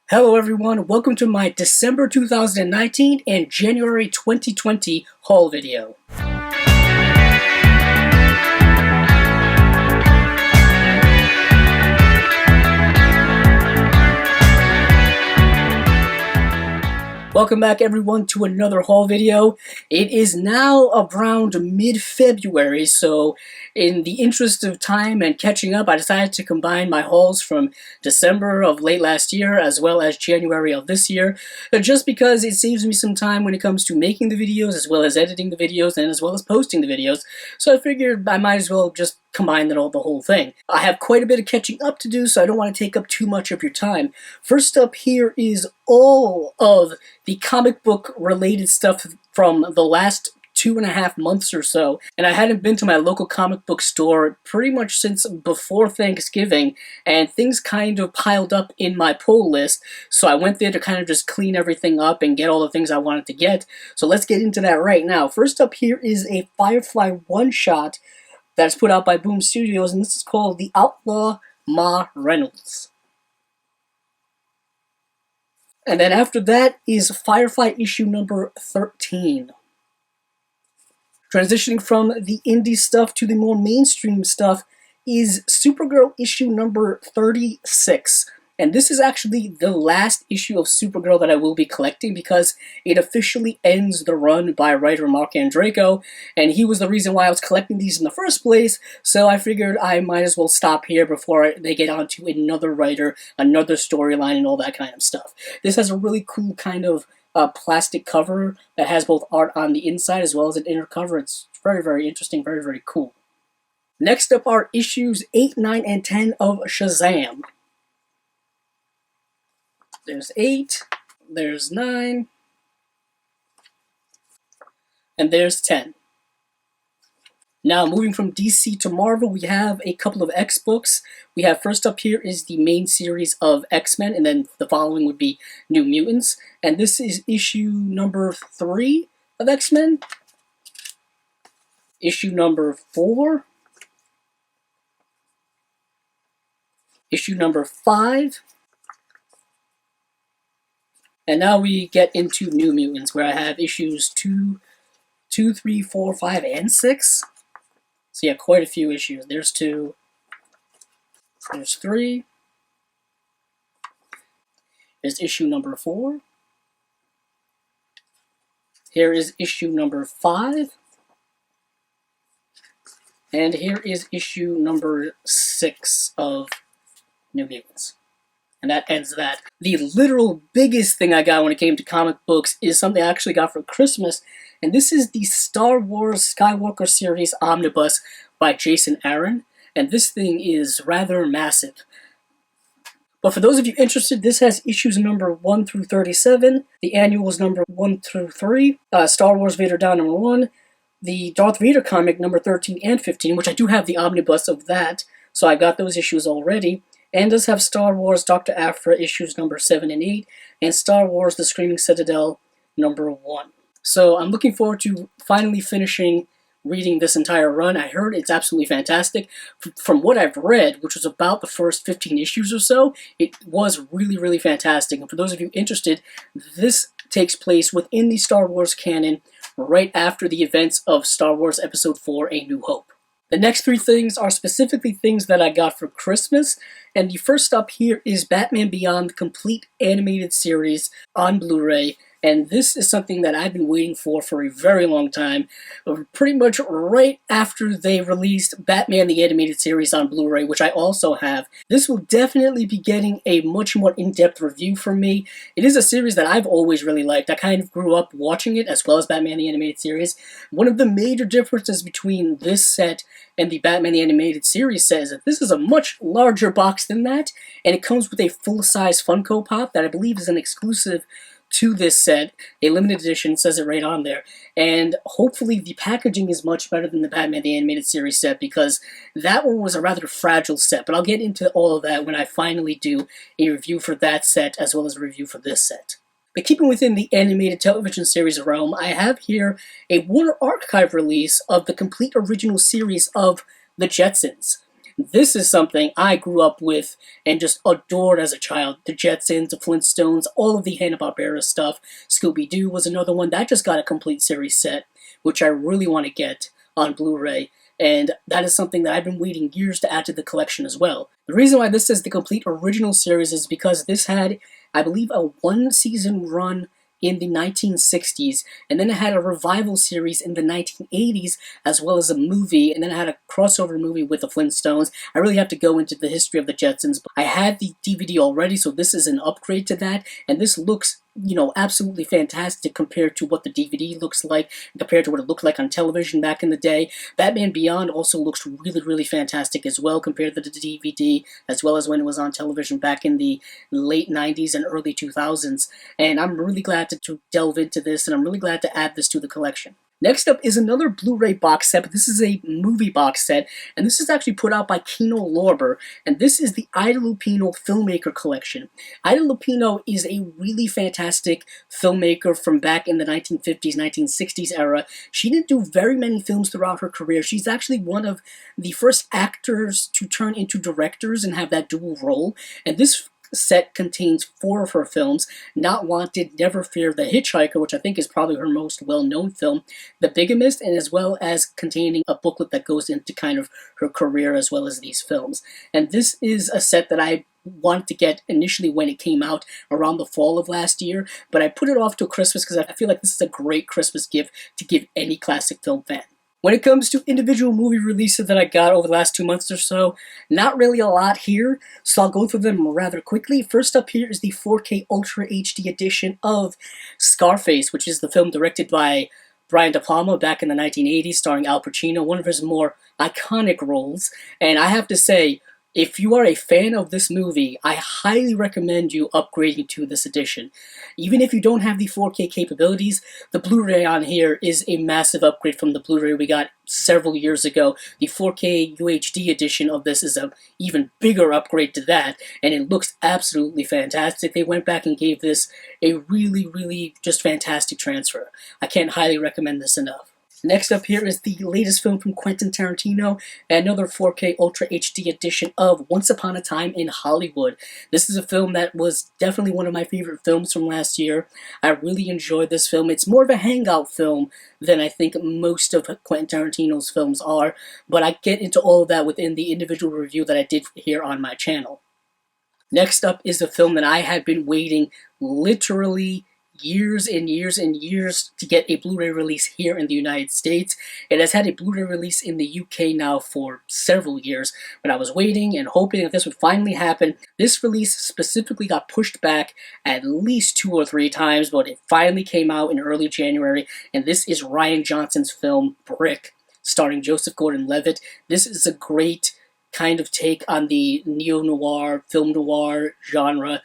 Hello everyone, welcome to my December 2019 and January 2020 haul video. Welcome back everyone to another haul video. It is now around mid-February, so in the interest of time and catching up, I decided to combine my hauls from December of late last year as well as January of this year, just because it saves me some time when it comes to making the videos as well as editing the videos and as well as posting the videos, so I figured I might as well just combine the whole thing. I have quite a bit of catching up to do, so I don't want to take up too much of your time. First up here is all of the comic book related stuff from the last 2.5 months or so, and I hadn't been to my local comic book store pretty much since before Thanksgiving, and things kind of piled up in my pull list, so I went there to kind of just clean everything up and get all the things I wanted to get. So let's get into that right now. First up here is a Firefly one-shot that's put out by Boom Studios, and this is called The Outlaw Ma Reynolds. And then after that is Firefly issue number 13. Transitioning from the indie stuff to the more mainstream stuff is Supergirl issue number 36. And this is actually the last issue of Supergirl that I will be collecting because it officially ends the run by writer Mark Andreyko, and he was the reason why I was collecting these in the first place, so I figured I might as well stop here before they get on to another writer, another storyline, and all that kind of stuff. This has a really cool kind of plastic cover that has both art on the inside as well as an inner cover. It's very, very interesting, very, very cool. Next up are issues 8, 9, and 10 of Shazam. There's 8, there's 9, and there's 10. Now, moving from DC to Marvel, we have a couple of X books. We have first up here is the main series of X-Men, and then the following would be New Mutants. And this is issue number 3 of X-Men, issue number 4, issue number 5, and now we get into New Mutants, where I have issues 2, 3, 4, 5, and 6. So yeah, quite a few issues. There's 2, there's 3, there's issue number 4, here is issue number 5, and here is issue number 6 of New Mutants. And that ends that. The literal biggest thing I got when it came to comic books is something I actually got for Christmas, and this is the Star Wars Skywalker series omnibus by Jason Aaron, and this thing is rather massive. But for those of you interested, this has issues number 1 through 37, the annuals number 1 through 3, Star Wars Vader Down number 1, the Darth Vader comic number 13 and 15, which I do have the omnibus of that, so I got those issues already, and does have Star Wars Dr. Aphra issues number 7 and 8, and Star Wars The Screaming Citadel number 1. So I'm looking forward to finally finishing reading this entire run. I heard it's absolutely fantastic. From what I've read, which was about the first 15 issues or so, it was really, really fantastic. And for those of you interested, this takes place within the Star Wars canon right after the events of Star Wars Episode 4, A New Hope. The next 3 things are specifically things that I got for Christmas, and the first up here is Batman Beyond, the complete animated series on Blu-ray, and this is something that I've been waiting for a very long time, pretty much right after they released Batman the Animated Series on Blu-ray, which I also have. This will definitely be getting a much more in-depth review from me. It is a series that I've always really liked. I kind of grew up watching it, as well as Batman the Animated Series. One of the major differences between this set and the Batman the Animated Series set is that this is a much larger box than that, and it comes with a full-size Funko Pop that I believe is an exclusive to this set, a limited edition, says it right on there, and hopefully the packaging is much better than the Batman the Animated Series set, because that one was a rather fragile set, but I'll get into all of that when I finally do a review for that set, as well as a review for this set. But keeping within the animated television series realm, I have here a Warner Archive release of the complete original series of The Jetsons. This is something I grew up with and just adored as a child. The Jetsons, the Flintstones, all of the Hanna-Barbera stuff. Scooby-Doo was another one. That just got a complete series set, which I really want to get on Blu-ray. And that is something that I've been waiting years to add to the collection as well. The reason why this is the complete original series is because this had, I believe, a one-season run in the 1960s, and then it had a revival series in the 1980s, as well as a movie, and then it had a crossover movie with the Flintstones. I really have to go into the history of the Jetsons, but I had the DVD already, so this is an upgrade to that, and this looks, absolutely fantastic compared to what the DVD looks like, compared to what it looked like on television back in the day. Batman Beyond also looks really, really fantastic as well compared to the DVD, as well as when it was on television back in the late 90s and early 2000s. And I'm really glad to delve into this, and I'm really glad to add this to the collection. Next up is another Blu-ray box set, but this is a movie box set, and this is actually put out by Kino Lorber, and this is the Ida Lupino Filmmaker Collection. Ida Lupino is a really fantastic filmmaker from back in the 1950s, 1960s era. She didn't do very many films throughout her career. She's actually one of the first actors to turn into directors and have that dual role, and this set contains 4 of her films: Not Wanted, Never Fear, The Hitchhiker, which I think is probably her most well-known film, The Bigamist, and as well as containing a booklet that goes into kind of her career as well as these films. And this is a set that I wanted to get initially when it came out around the fall of last year, but I put it off till Christmas because I feel like this is a great Christmas gift to give any classic film fan. When it comes to individual movie releases that I got over the last 2 months or so, not really a lot here, so I'll go through them rather quickly. First up here is the 4K Ultra HD edition of Scarface, which is the film directed by Brian De Palma back in the 1980s, starring Al Pacino, one of his more iconic roles. And I have to say, if you are a fan of this movie, I highly recommend you upgrading to this edition. Even if you don't have the 4K capabilities, the Blu-ray on here is a massive upgrade from the Blu-ray we got several years ago. The 4K UHD edition of this is an even bigger upgrade to that, and it looks absolutely fantastic. They went back and gave this a really, really just fantastic transfer. I can't highly recommend this enough. Next up here is the latest film from Quentin Tarantino, another 4K Ultra HD edition of Once Upon a Time in Hollywood. This is a film that was definitely one of my favorite films from last year. I really enjoyed this film. It's more of a hangout film than I think most of Quentin Tarantino's films are, but I get into all of that within the individual review that I did here on my channel. Next up is a film that I have been waiting literally years and years and years to get a Blu-ray release here in the United States. It has had a Blu-ray release in the UK now for several years, but I was waiting and hoping that this would finally happen. This release specifically got pushed back at least 2 or 3 times, but it finally came out in early January, and this is Rian Johnson's film Brick, starring Joseph Gordon-Levitt. This is a great kind of take on the neo-noir, film noir genre,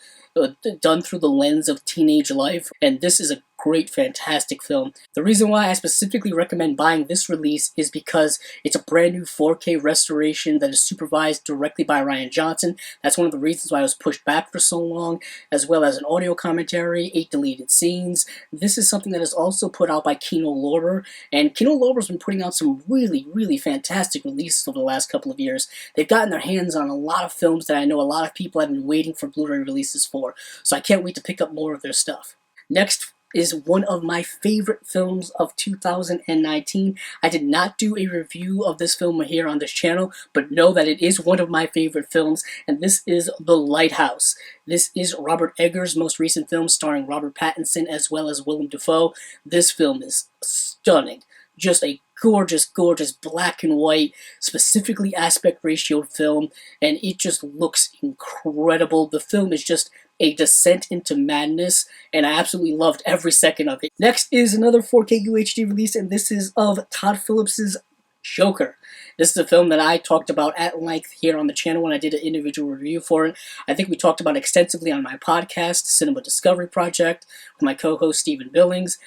done through the lens of teenage life, and this is a great, fantastic film. The reason why I specifically recommend buying this release is because it's a brand new 4K restoration that is supervised directly by Rian Johnson. That's one of the reasons why I was pushed back for so long, as well as an audio commentary, 8 deleted scenes. This is something that is also put out by Kino Lorber, and Kino Lorber's been putting out some really, really fantastic releases over the last couple of years. They've gotten their hands on a lot of films that I know a lot of people have been waiting for Blu-ray releases for, so I can't wait to pick up more of their stuff. Next is one of my favorite films of 2019. I did not do a review of this film here on this channel, but know that it is one of my favorite films, and this is The Lighthouse. This is Robert Eggers' most recent film, starring Robert Pattinson as well as Willem Dafoe. This film is stunning. Just a gorgeous, gorgeous black and white, specifically aspect ratioed film, and it just looks incredible. The film is just a descent into madness, and I absolutely loved every second of it. Next is another 4K UHD release, and this is of Todd Phillips's Joker. This is a film that I talked about at length here on the channel when I did an individual review for it. I think we talked about it extensively on my podcast, Cinema Discovery Project, with my co-host Stephen Billings.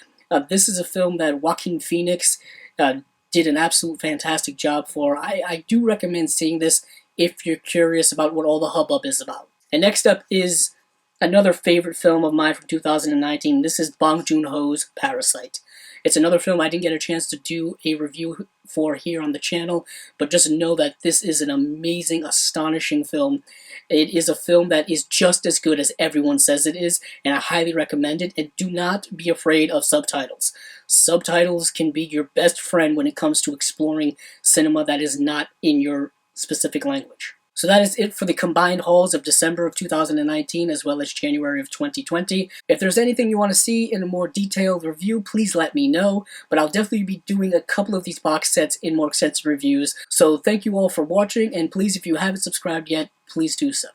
This is a film that Joaquin Phoenix did an absolute fantastic job for. I do recommend seeing this if you're curious about what all the hubbub is about. And next up is another favorite film of mine from 2019. This is Bong Joon-ho's Parasite. It's another film I didn't get a chance to do a review for here on the channel, but just know that this is an amazing, astonishing film. It is a film that is just as good as everyone says it is, and I highly recommend it, and do not be afraid of subtitles. Subtitles can be your best friend when it comes to exploring cinema that is not in your specific language. So that is it for the combined hauls of December of 2019 as well as January of 2020. If there's anything you want to see in a more detailed review, please let me know, but I'll definitely be doing a couple of these box sets in more extensive reviews. So thank you all for watching, and please, if you haven't subscribed yet, please do so.